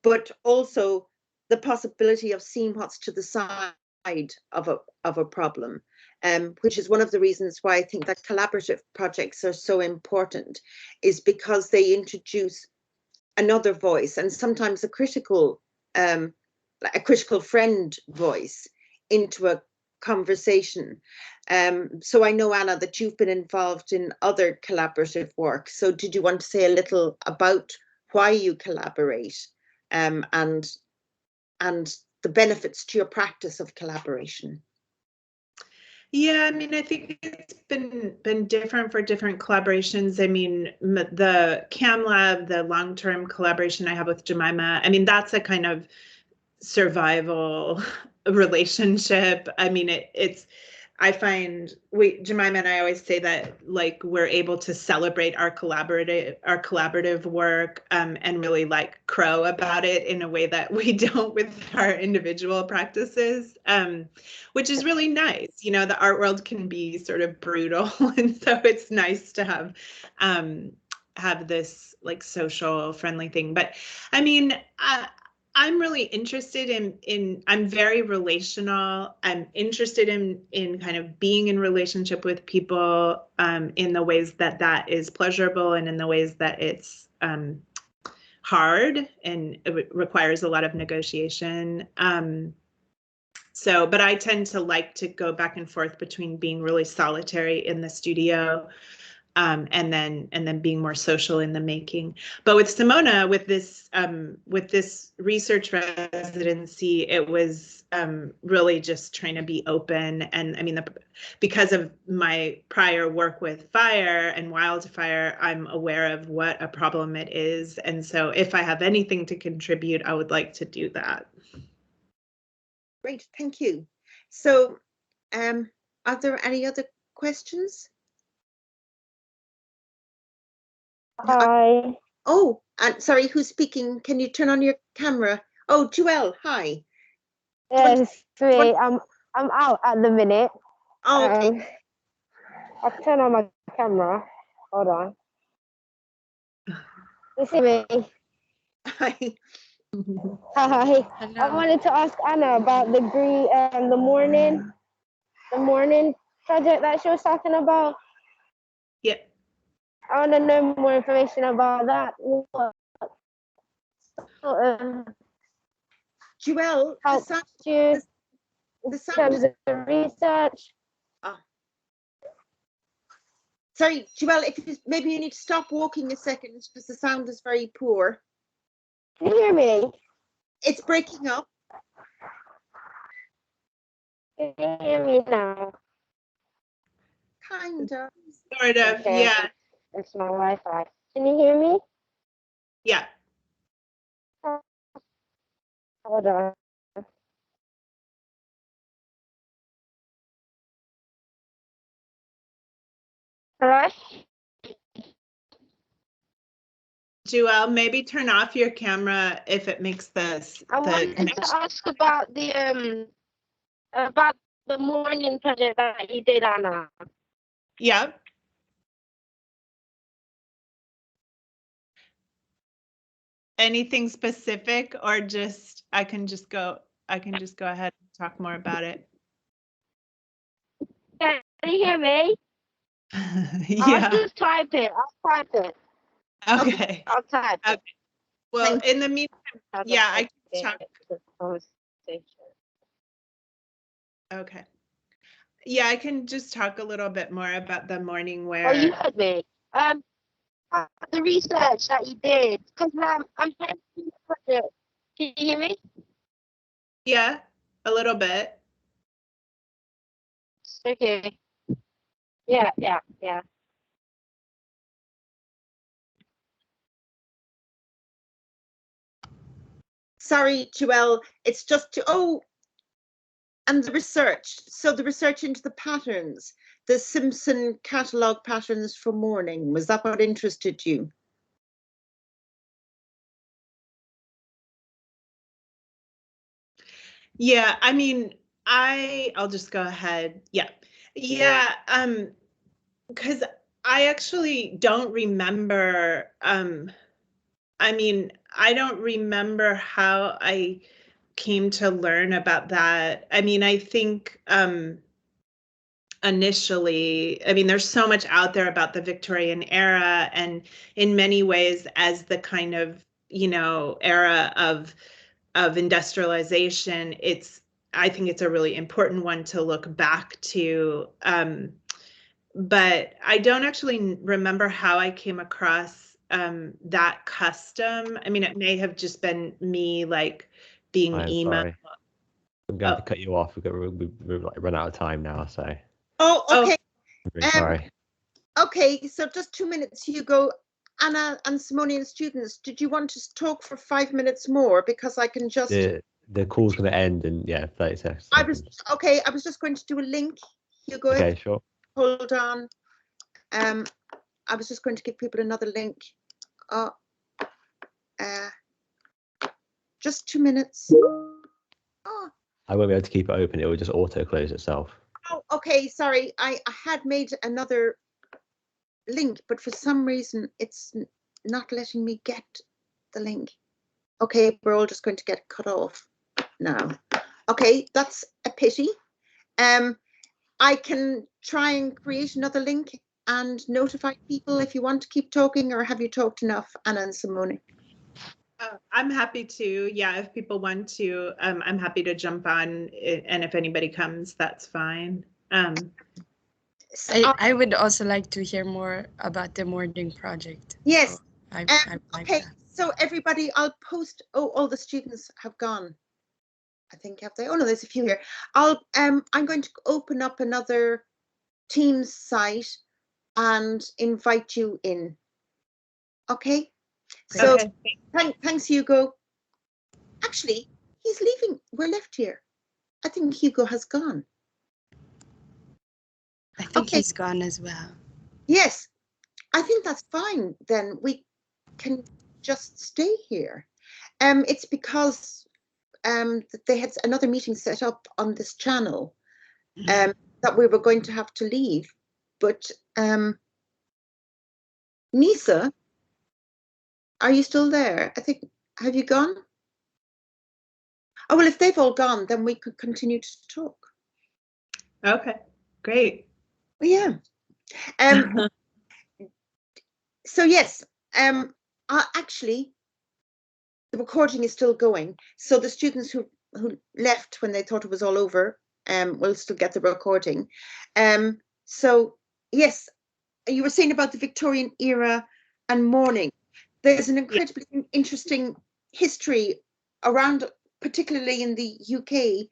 but also the possibility of seeing what's to the side of a problem, which is one of the reasons why I think that collaborative projects are so important, is because they introduce another voice, and sometimes a critical friend voice into a conversation. So I know, Anna, that you've been involved in other collaborative work. So did you want to say a little about why you collaborate, and the benefits to your practice of collaboration? Yeah, I mean, I think it's been different for different collaborations. I mean, the CAM Lab, the long-term collaboration I have with Jemima, I mean, that's a kind of survival relationship. I mean, it's I find Jemima and I always say that, like, we're able to celebrate our collaborative work, and really, like, crow about it in a way that we don't with our individual practices, which is really nice. You know, the art world can be sort of brutal, and so it's nice to have this like social friendly thing. But I mean, I'm really interested in I'm very relational. I'm interested in kind of being in relationship with people in the ways that is pleasurable and in the ways that it's hard and it requires a lot of negotiation. But I tend to like to go back and forth between being really solitary in the studio and then being more social in the making. But with Simona, with this research residency, it was really just trying to be open. And I mean, because of my prior work with fire and wildfire, I'm aware of what a problem it is. And so if I have anything to contribute, I would like to do that. Great, thank you. So are there any other questions? Hi. Oh, and sorry, who's speaking? Can you turn on your camera? Oh, Joelle, hi. Yes, me. I'm out at the minute. Oh, okay. I'll turn on my camera. Hold on. You see me? Hi. Hi. Hello. I wanted to ask Anna about the morning project that she was talking about. Yeah. I want to know more information about that. What sort of Joelle, helped you in the sound terms of research? Sorry, Joelle, maybe you need to stop walking a second because the sound is very poor. Can you hear me? It's breaking up. Can you hear me now? Kind of. Sort of, Okay. yeah. It's my Wi-Fi. Can you hear me? Yeah. Hold on. Hello? Joelle, maybe turn off your camera if it makes the wanted connection. to ask about the morning project that you did, Anna. Yeah. Anything specific, or just I can just go ahead and talk more about it. Can you hear me? Yeah. I'll just type it. Okay. I'll type it. Okay. Well, in the meantime, yeah, I can talk. Okay. Yeah, I can just talk a little bit more about the morning where. Oh, you heard me. The research that you did, because I'm trying to project. Can you hear me? Yeah, a little bit. Okay. Yeah. Sorry, Joelle, it's just and the research. So the research into the patterns, the Simpson catalogue patterns for morning, was that what interested you? Yeah, I mean, I'll just go ahead. Yeah. Because I actually don't remember. I mean, I don't remember how I came to learn about that. I mean, I think initially, I mean, there's so much out there about the Victorian era, and in many ways, as the kind of, era of industrialization, I think it's a really important one to look back to. But I don't actually remember how I came across that custom. I mean, it may have just been me like being emo. Sorry. I'm going to cut you off. We've like run out of time now, so. Oh, okay. I'm really sorry. Okay, so just 2 minutes, Hugo. Anna and Simonian students, did you want to talk for 5 minutes more? Because I can just. The call's going to end in 30 seconds. I was just going to do a link. Hugo. Okay, sure. Hold on. I was just going to give people another link. Just 2 minutes. Oh. I won't be able to keep it open. It will just auto close itself. Oh, okay. Sorry, I had made another link, but for some reason it's not letting me get the link. Okay, we're all just going to get cut off now. Okay, that's a pity. I can try and create another link and notify people if you want to keep talking, or have you talked enough, Anna and Simona? I'm happy to, yeah, if people want to, I'm happy to jump on, and if anybody comes, that's fine. I would also like to hear more about the morning project. Yes. So I like okay, that. so everybody, I'll post, all the students have gone. I think, have they? Oh no, there's a few here. I'm going to open up another Teams site and invite you in. Okay. So okay. thanks, Hugo. Actually, he's leaving. We're left here. I think Hugo has gone. I think he's gone as well. Yes, I think that's fine. Then we can just stay here. It's because that they had another meeting set up on this channel, that we were going to have to leave. But Nisa, are you still there? I think, have you gone? Oh, well, if they've all gone, then we could continue to talk. Okay, great. Well, yeah. So yes, actually, the recording is still going. So the students who left when they thought it was all over will still get the recording. So yes, you were saying about the Victorian era and mourning. There's an incredibly interesting history around, particularly in the UK,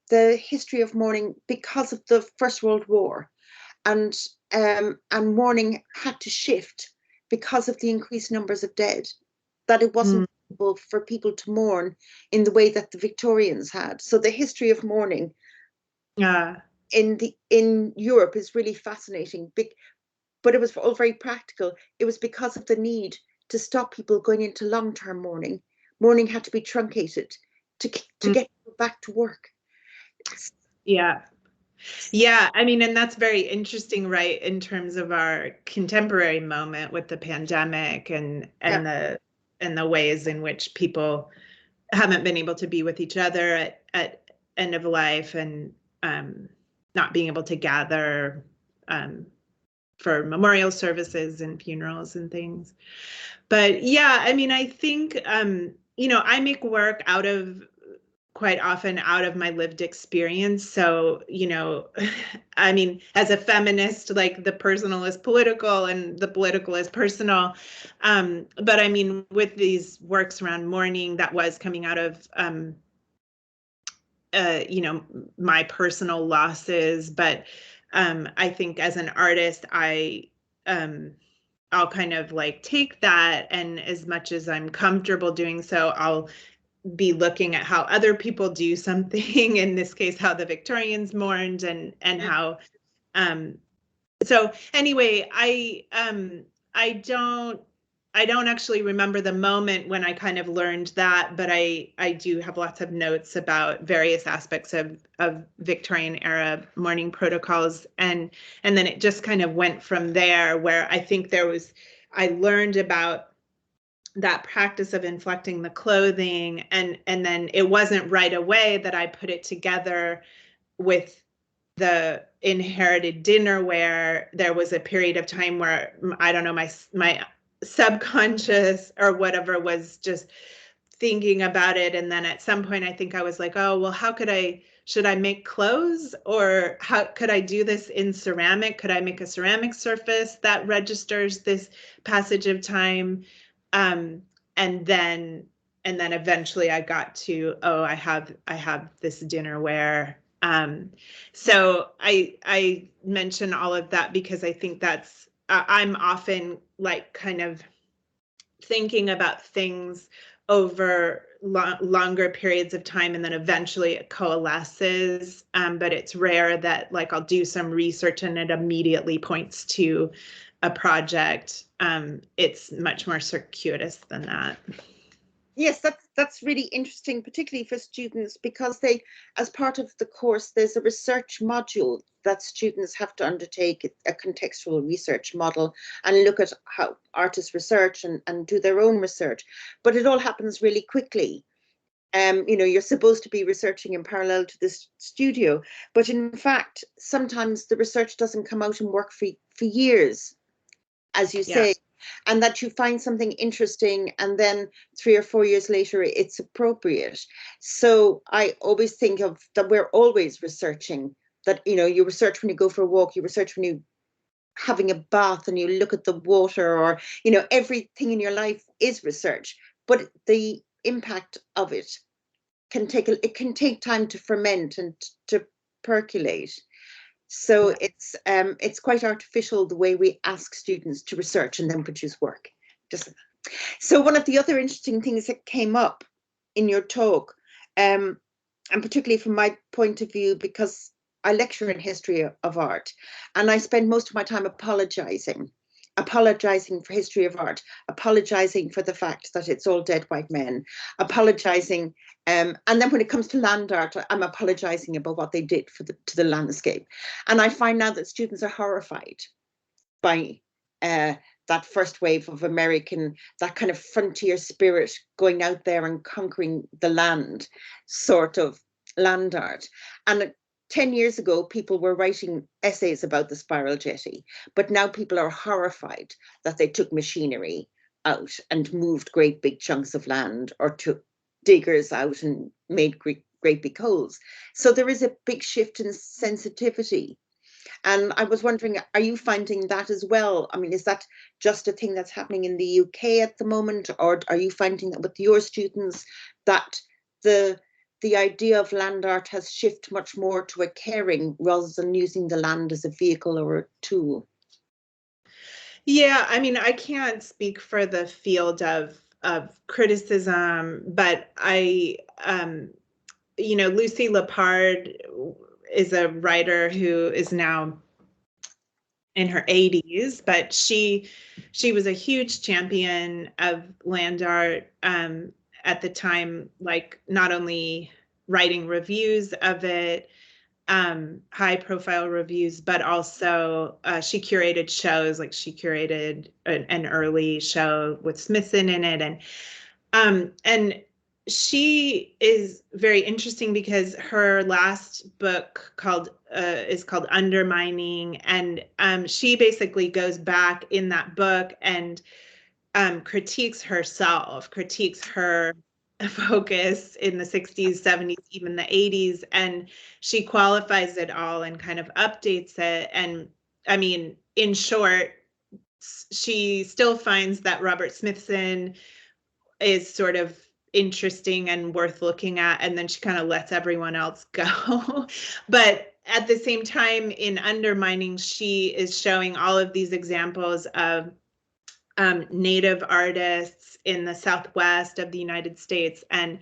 the history of mourning because of the First World War, and mourning had to shift because of the increased numbers of dead, that it wasn't possible for people to mourn in the way that the Victorians had. So the history of mourning in Europe is really fascinating, but it was all very practical. It was because of the need to stop people going into long-term mourning. Mourning had to be truncated to get people back to work. Yeah. Yeah, I mean, and that's very interesting, right, in terms of our contemporary moment with the pandemic and the ways in which people haven't been able to be with each other at end of life, and not being able to gather for memorial services and funerals and things. But yeah, I mean, I think I make work quite often out of my lived experience. So, I mean, as a feminist, like, the personal is political and the political is personal. But I mean, with these works around mourning, that was coming out of, my personal losses. But I think as an artist, I'll kind of like take that, and as much as I'm comfortable doing so, I'll be looking at how other people do something, in this case, how the Victorians mourned, and how, so anyway, I don't actually remember the moment when I kind of learned that, but I do have lots of notes about various aspects of Victorian era mourning protocols, and then it just kind of went from there, where I think I learned about that practice of inflecting the clothing, and then it wasn't right away that I put it together with the inherited dinnerware. There was a period of time where, I don't know, my subconscious or whatever was just thinking about it, and then at some point I think I was like, oh, well, should I make clothes, or how could I do this in ceramic? Could I make a ceramic surface that registers this passage of time? And then eventually I got to, oh, I have this dinnerware. So I mention all of that because I think that's, I'm often like kind of thinking about things over longer periods of time, and then eventually it coalesces. But it's rare that, like, I'll do some research and it immediately points to a project. It's much more circuitous than that. Yes, that's really interesting, particularly for students, because as part of the course, there's a research module that students have to undertake a contextual research model and look at how artists research and do their own research. But it all happens really quickly. You know, you're supposed to be researching in parallel to this studio, but in fact, sometimes the research doesn't come out and work for years, as you say, and that you find something interesting and then 3 or 4 years later it's appropriate. So I always think of that we're always researching, that, you know, you research when you go for a walk, you research when you having a bath and you look at the water, or, you know, everything in your life is research, but the impact of it can take time to ferment and to percolate. So it's quite artificial the way we ask students to research and then produce work. So one of the other interesting things that came up in your talk, and particularly from my point of view, because I lecture in history of art, and I spend most of my time apologizing for history of art, apologizing for the fact that it's all dead white men, apologizing, and then when it comes to land art, I'm apologizing about what they did to the landscape. And I find now that students are horrified by that first wave of American, that kind of frontier spirit going out there and conquering the land, sort of land art. And 10 years ago, people were writing essays about the spiral jetty, but now people are horrified that they took machinery out and moved great big chunks of land, or took diggers out and made great big holes. So there is a big shift in sensitivity. And I was wondering, are you finding that as well? I mean, is that just a thing that's happening in the UK at the moment, or are you finding that with your students that the idea of land art has shifted much more to a caring rather than using the land as a vehicle or a tool? Yeah, I mean, I can't speak for the field of criticism, but I, you know, Lucy Lepard is a writer who is now in her 80s, but she was a huge champion of land art at the time, like not only writing reviews of it, high profile reviews, but also she curated shows. Like she curated an early show with Smithson in it, and she is very interesting because her last book is called Undermining, and she basically goes back in that book and critiques herself, critiques her focus in the 60s, 70s, even the 80s, and she qualifies it all and kind of updates it. And I mean, in short, she still finds that Robert Smithson is sort of interesting and worth looking at, and then she kind of lets everyone else go. But at the same time, in Undermining, she is showing all of these examples of Native artists in the Southwest of the United States, and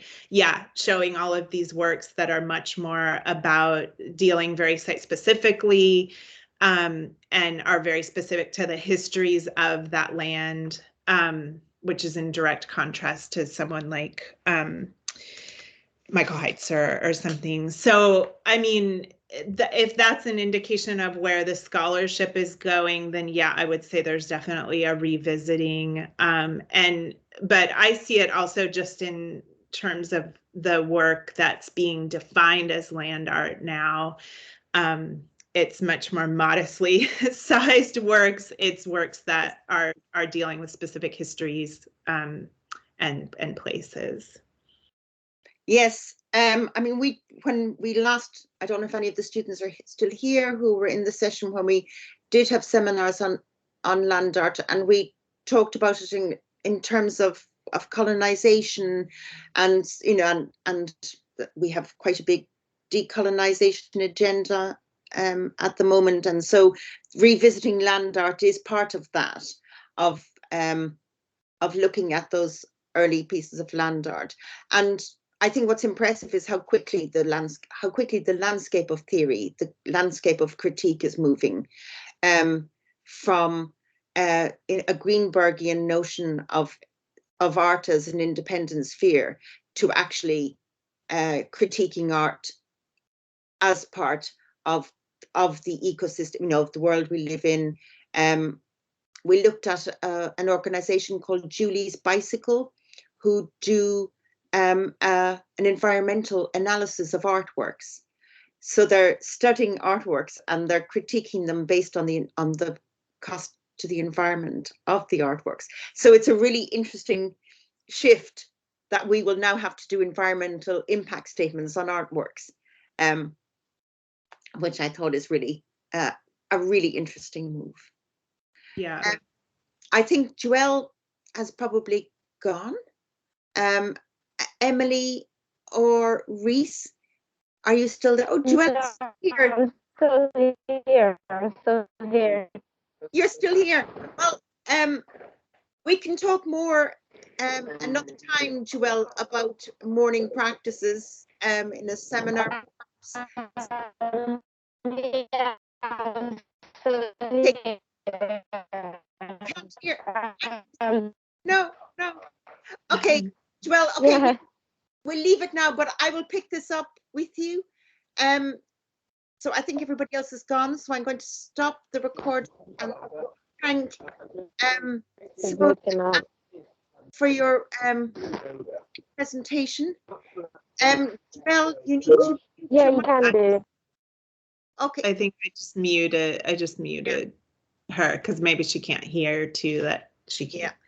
showing all of these works that are much more about dealing very site specifically, and are very specific to the histories of that land, which is in direct contrast to someone like Michael Heitzer or something. So, I mean, if that's an indication of where the scholarship is going, then I would say there's definitely a revisiting. But I see it also just in terms of the work that's being defined as land art now. It's much more modestly sized works. It's works that are dealing with specific histories and places. Yes. I mean, when we last, I don't know if any of the students are still here who were in the session when we did have seminars on land art, and we talked about it in terms of colonization, and you know, and we have quite a big decolonization agenda at the moment, and so revisiting land art is part of that, of looking at those early pieces of land art. And I think what's impressive is how quickly the landscape of theory, the landscape of critique is moving from a Greenbergian notion of art as an independent sphere to actually critiquing art as part of of the ecosystem, you know, of the world we live in. We looked at an organization called Julie's Bicycle, who do an environmental analysis of artworks. So they're studying artworks and they're critiquing them based on the cost to the environment of the artworks. So it's a really interesting shift that we will now have to do environmental impact statements on artworks, which I thought is really a really interesting move. Yeah. I think Joelle has probably gone. Emily or Reese, are you still there? Oh, Joelle's here. I'm still here. I'm still here. You're still here. Well, we can talk more another time, Joelle, about morning practices in a seminar. Yeah, I'm still Okay. here. Can't hear. No. Okay, Joelle, okay, Yeah. we'll leave it now, but I will pick this up with you. So I think everybody else is gone, so I'm going to stop the record and thank Simona for your presentation. Joelle, you need to. Yeah, you can do. Okay. I think I just muted her because maybe she can't hear too, that she can't.